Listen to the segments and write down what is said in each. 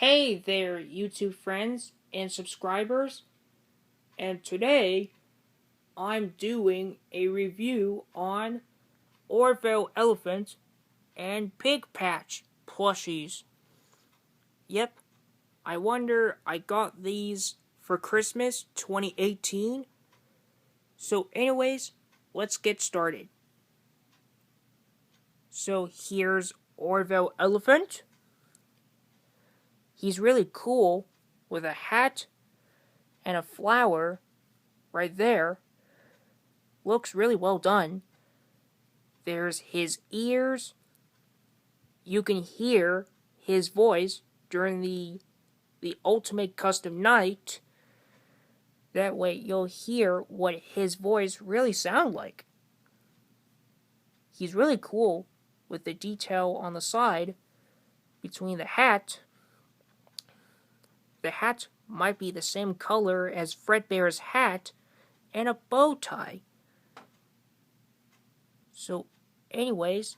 Hey there, YouTube friends and subscribers, and today I'm doing a review on Orville Elephant and Pigpatch plushies. Yep, I got these for Christmas 2018. So anyways, let's get started. So here's Orville Elephant. He's really cool with a hat and a flower right there. Looks really well done. There's his ears. You can hear his voice during the ultimate custom night. That way you'll hear what his voice really sounds like. He's really cool with the detail on the side between the hat. The hat might be the same color as Fredbear's hat and a bow tie. So anyways,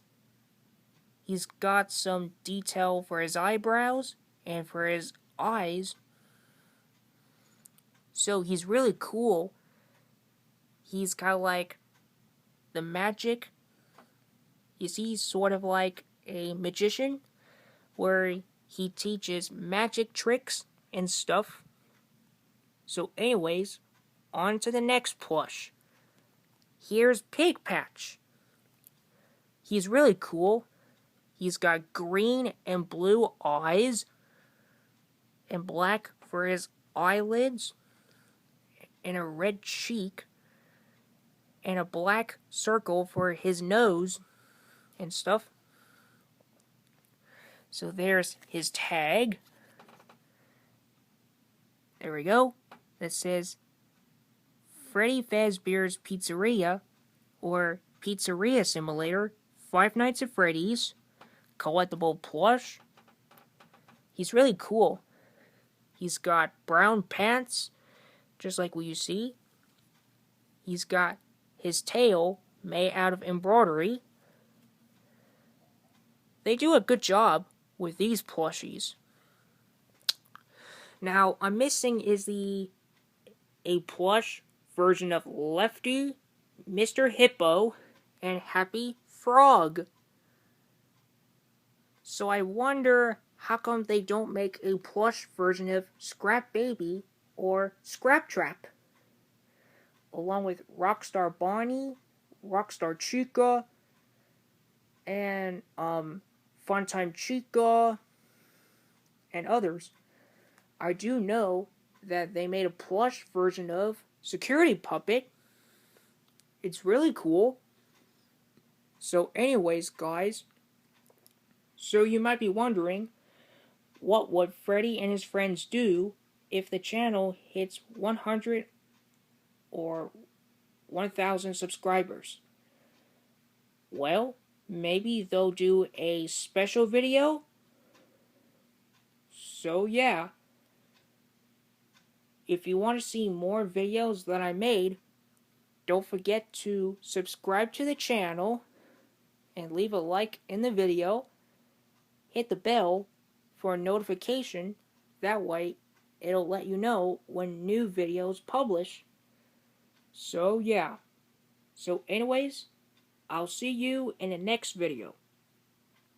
he's got some detail for his eyebrows and for his eyes. So he's really cool. He's kind of like the magic. You see, he's sort of like a magician where he teaches magic tricks and stuff. So anyways, on to the next plush. Here's Pigpatch. He's really cool. He's got green and blue eyes and black for his eyelids and a red cheek and a black circle for his nose and stuff. So there's his tag. There we go. That says Freddy Fazbear's Pizzeria or Pizzeria Simulator, Five Nights at Freddy's, collectible plush. He's really cool. He's got brown pants, just like what you see. He's got his tail made out of embroidery. They do a good job with these plushies. Now, I'm missing is a plush version of Lefty, Mr. Hippo, and Happy Frog. So I wonder how come they don't make a plush version of Scrap Baby or Scrap Trap, along with Rockstar Bonnie, Rockstar Chica, and Funtime Chica, and others. I do know that they made a plush version of Security Puppet. It's really cool. So anyways, guys, so you might be wondering, what would Freddy and his friends do if the channel hits 100 or 1,000 subscribers? Well, maybe they'll do a special video. So yeah, if you want to see more videos that I made, don't forget to subscribe to the channel and leave a like in the video. Hit the bell for a notification. That way, it'll let you know when new videos publish. So yeah. So anyways, I'll see you in the next video.